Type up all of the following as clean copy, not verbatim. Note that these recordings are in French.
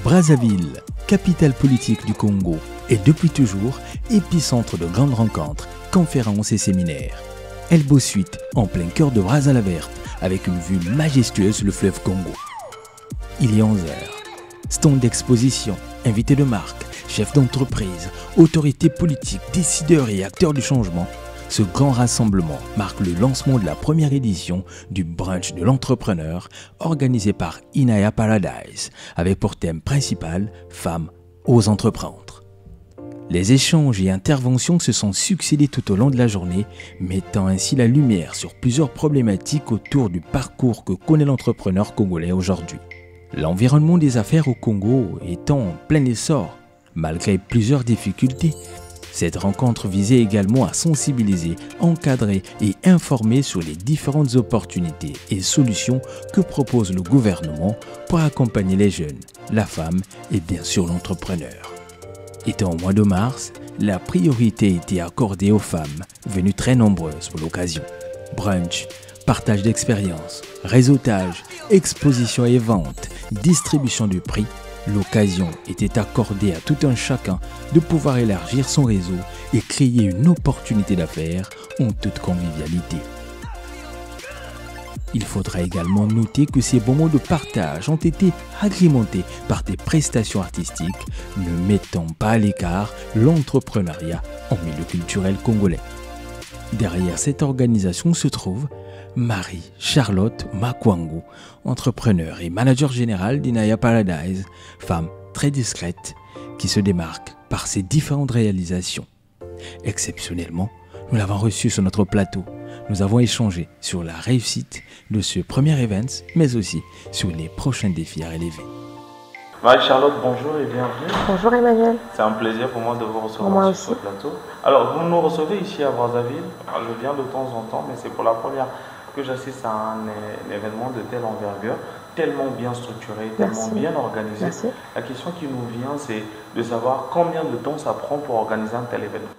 Brazzaville, capitale politique du Congo, est depuis toujours épicentre de grandes rencontres, conférences et séminaires. Elbow Suite, en plein cœur de Brazzaville, avec une vue majestueuse sur le fleuve Congo. Il est 11 heures. Stand d'exposition, invités de marque, chefs d'entreprise, autorités politiques, décideurs et acteurs du changement. Ce grand rassemblement marque le lancement de la première édition du brunch de l'entrepreneur organisé par Inaya Paradise avec pour thème principal « Femmes, ose entreprendre ». Les échanges et interventions se sont succédés tout au long de la journée, mettant ainsi la lumière sur plusieurs problématiques autour du parcours que connaît l'entrepreneur congolais aujourd'hui. L'environnement des affaires au Congo étant en plein essor, malgré plusieurs difficultés, cette rencontre visait également à sensibiliser, encadrer et informer sur les différentes opportunités et solutions que propose le gouvernement pour accompagner les jeunes, la femme et bien sûr l'entrepreneur. Étant au mois de mars, la priorité était accordée aux femmes, venues très nombreuses pour l'occasion. Brunch, partage d'expériences, réseautage, exposition et vente, distribution du prix. L'occasion était accordée à tout un chacun de pouvoir élargir son réseau et créer une opportunité d'affaires en toute convivialité. Il faudra également noter que ces moments de partage ont été agrémentés par des prestations artistiques ne mettant pas à l'écart l'entrepreneuriat en milieu culturel congolais. Derrière cette organisation se trouve Marie-Charlotte Makwango, entrepreneur et manager général d'Inaya Paradise, femme très discrète qui se démarque par ses différentes réalisations. Exceptionnellement, nous l'avons reçue sur notre plateau. Nous avons échangé sur la réussite de ce premier event, mais aussi sur les prochains défis à relever. Marie-Charlotte, bonjour et bienvenue. Bonjour Emmanuel. C'est un plaisir pour moi de vous recevoir sur ce plateau. Alors, vous nous recevez ici à Brazzaville. Je viens de temps en temps, mais c'est pour la première que j'assiste à un événement de telle envergure, tellement bien structuré, tellement bien organisé. Merci. La question qui nous vient, c'est de savoir combien de temps ça prend pour organiser un tel événement.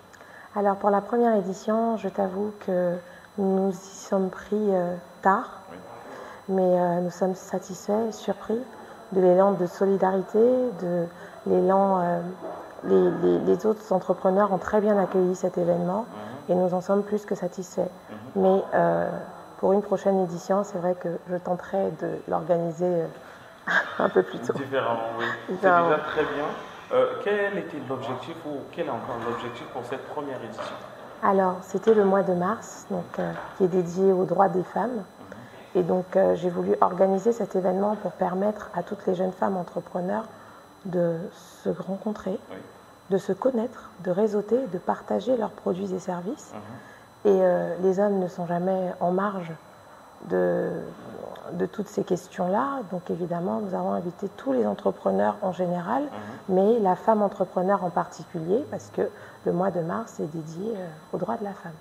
Alors, pour la première édition, je t'avoue que nous y sommes pris tard, mais nous sommes satisfaits, surpris de l'élan de solidarité, de l'élan. Les autres entrepreneurs ont très bien accueilli cet événement et nous en sommes plus que satisfaits. Mais pour une prochaine édition, c'est vrai que je tenterai de l'organiser un peu plus tôt. Différemment, oui. C'est déjà très bien. Quel était l'objectif ou quel est encore l'objectif pour cette première édition? Alors, c'était le mois de mars, donc, qui est dédié aux droits des femmes. Et donc, j'ai voulu organiser cet événement pour permettre à toutes les jeunes femmes entrepreneurs de se rencontrer, de se connaître, de réseauter, de partager leurs produits et services. Et les hommes ne sont jamais en marge de toutes ces questions-là. Donc évidemment, nous avons invité tous les entrepreneurs en général, mais la femme entrepreneur en particulier, parce que le mois de mars est dédié aux droits de la femme.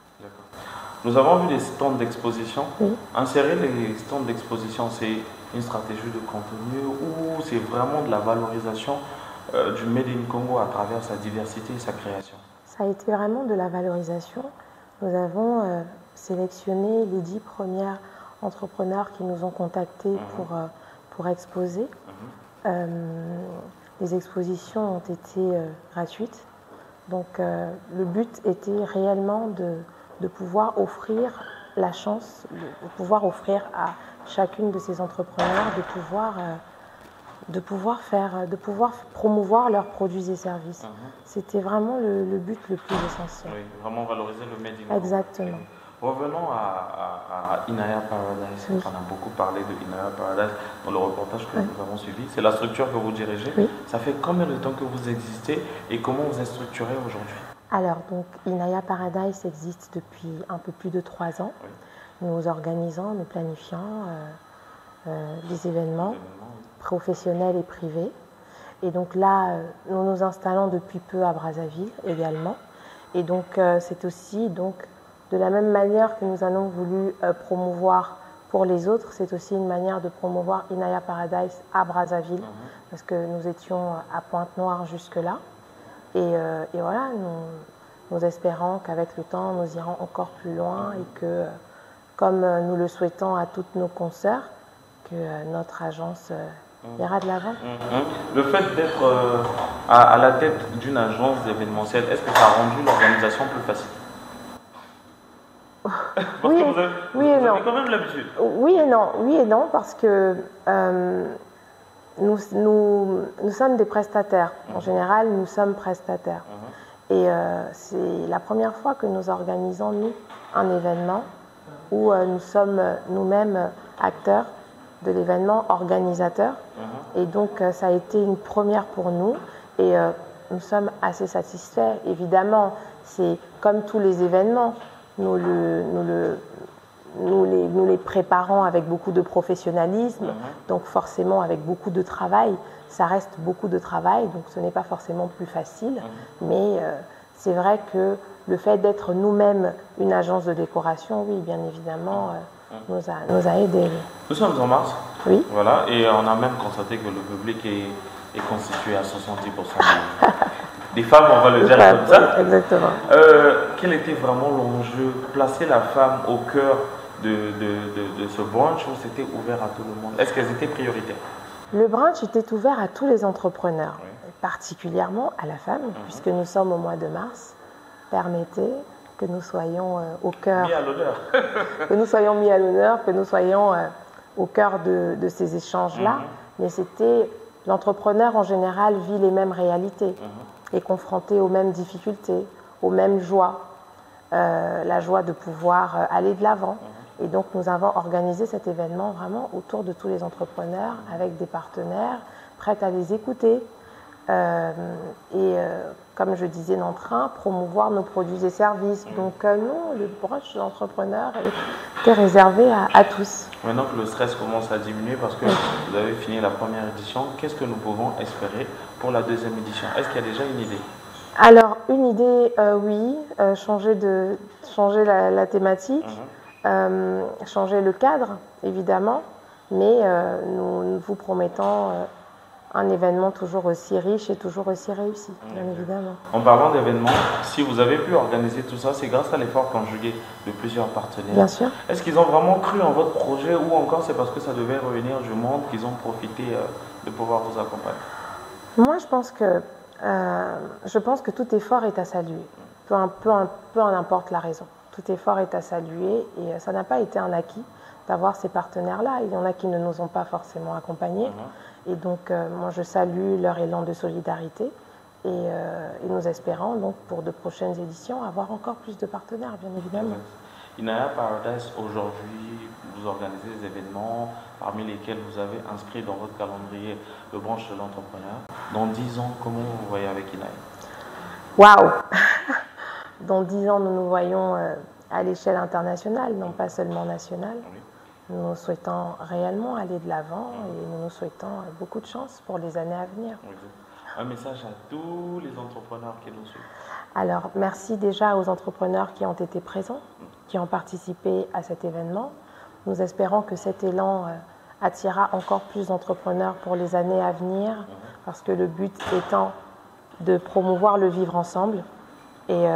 Nous avons vu des stands d'exposition. Oui. Insérer les stands d'exposition, c'est une stratégie de contenu ou c'est vraiment de la valorisation du Made in Congo à travers sa diversité et sa création? Ça a été vraiment de la valorisation. Nous avons sélectionné les 10 premières entrepreneurs qui nous ont contactés pour exposer. Les expositions ont été gratuites. Donc le but était réellement de pouvoir offrir la chance, de pouvoir offrir à chacune de ces entrepreneurs de pouvoir promouvoir leurs produits et services. C'était vraiment le but le plus essentiel. Oui, vraiment valoriser le Made in Congo. Exactement. Revenons à Inaya Paradise. On a beaucoup parlé de Inaya Paradise dans le reportage que nous avons suivi. C'est la structure que vous dirigez. Ça fait combien de temps que vous existez et comment vous êtes structuré aujourd'hui? Alors, donc, Inaya Paradise existe depuis un peu plus de 3 ans. Nous organisons, nous planifions des événements professionnels et privés. Et donc là, nous nous installons depuis peu à Brazzaville également. Et donc, c'est aussi donc, de la même manière que nous avons voulu promouvoir pour les autres, c'est aussi une manière de promouvoir Inaya Paradise à Brazzaville, parce que nous étions à Pointe-Noire jusque-là. Et voilà, nous espérons qu'avec le temps, nous irons encore plus loin et que, comme nous le souhaitons à toutes nos consoeurs, que notre agence ira de l'avant. Le fait d'être à la tête d'une agence événementielle, est-ce que ça a rendu l'organisation plus facile? Oui, oui et non. Vous avez quand même l'habitude. Oui et non, parce que nous sommes des prestataires. En général, nous sommes prestataires. Et c'est la première fois que nous organisons, nous, un événement où nous sommes nous-mêmes acteurs de l'événement, organisateurs. Et donc, ça a été une première pour nous. Et nous sommes assez satisfaits. Évidemment, c'est comme tous les événements. Nous les préparons avec beaucoup de professionnalisme, donc forcément avec beaucoup de travail. Ça reste beaucoup de travail, donc ce n'est pas forcément plus facile. Mais c'est vrai que le fait d'être nous-mêmes une agence de décoration, oui, bien évidemment, nous a aidés. Nous sommes en mars. Oui. Voilà, et on a même constaté que le public est constitué à 70% des femmes, on va le dire comme ça. Exactement. Quel était vraiment l'enjeu? Placer la femme au cœur de ce brunch, ou c'était ouvert à tout le monde? Est-ce qu'elles étaient prioritaires? Le brunch était ouvert à tous les entrepreneurs, particulièrement à la femme, puisque nous sommes au mois de mars. Permettez que nous soyons au cœur. Mis à l'honneur. Que nous soyons mis à l'honneur, que nous soyons au cœur de ces échanges-là. Mais c'était. L'entrepreneur en général vit les mêmes réalités, est confronté aux mêmes difficultés, aux mêmes joies, la joie de pouvoir aller de l'avant. Et donc nous avons organisé cet événement vraiment autour de tous les entrepreneurs, avec des partenaires prêts à les écouter. Comme je disais dans le train, promouvoir nos produits et services. Donc non, le brunch de l'entrepreneur était réservé à tous. Maintenant que le stress commence à diminuer parce que vous avez fini la première édition, qu'est-ce que nous pouvons espérer pour la deuxième édition? Est-ce qu'il y a déjà une idée? Alors, une idée, oui, changer la thématique, changer le cadre, évidemment, mais nous vous promettons un événement toujours aussi riche et toujours aussi réussi, bien évidemment. En parlant d'événements, si vous avez pu organiser tout ça, c'est grâce à l'effort conjugué de plusieurs partenaires. Bien sûr. Est-ce qu'ils ont vraiment cru en votre projet ou encore c'est parce que ça devait revenir du monde qu'ils ont profité de pouvoir vous accompagner? Moi, je pense que tout effort est à saluer, peu importe la raison. Tout effort est à saluer et ça n'a pas été un acquis d'avoir ces partenaires-là. Il y en a qui ne nous ont pas forcément accompagnés. Et donc, moi, je salue leur élan de solidarité et nous espérons donc pour de prochaines éditions avoir encore plus de partenaires, bien évidemment. Inaya Paradise, aujourd'hui, vous organisez des événements parmi lesquels vous avez inscrit dans votre calendrier le branche de l'entrepreneur. Dans 10 ans, comment vous vous voyez avec Inaya? Waouh! Dans 10 ans, nous nous voyons à l'échelle internationale, non pas seulement nationale. Nous souhaitons réellement aller de l'avant et nous souhaitons beaucoup de chance pour les années à venir. Un message à tous les entrepreneurs qui nous suivent. Alors, merci déjà aux entrepreneurs qui ont été présents, qui ont participé à cet événement. Nous espérons que cet élan attirera encore plus d'entrepreneurs pour les années à venir, parce que le but étant de promouvoir le vivre ensemble. Et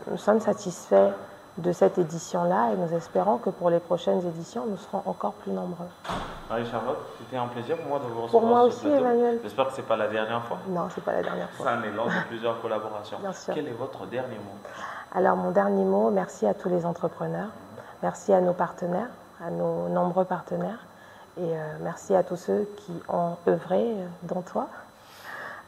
nous sommes satisfaits de cette édition-là et nous espérons que pour les prochaines éditions, nous serons encore plus nombreux. Marie-Charlotte, c'était un plaisir pour moi de vous recevoir. Pour moi aussi, Emmanuel. J'espère que ce n'est pas la dernière fois. Non, ce n'est pas la dernière fois. C'est un élan de plusieurs collaborations. Bien sûr. Quel est votre dernier mot? Alors, mon dernier mot, merci à tous les entrepreneurs, merci à nos partenaires, à nos nombreux partenaires et merci à tous ceux qui ont œuvré, dont toi,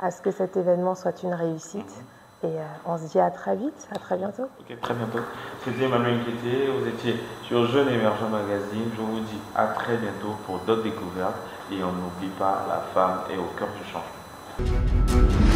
à ce que cet événement soit une réussite. Et on se dit à très vite, à très bientôt. Ok, très bientôt. C'était Emmanuel Nkete, vous étiez sur Jeune Émergent Magazine. Je vous dis à très bientôt pour d'autres découvertes. Et on n'oublie pas, la femme est au cœur du changement.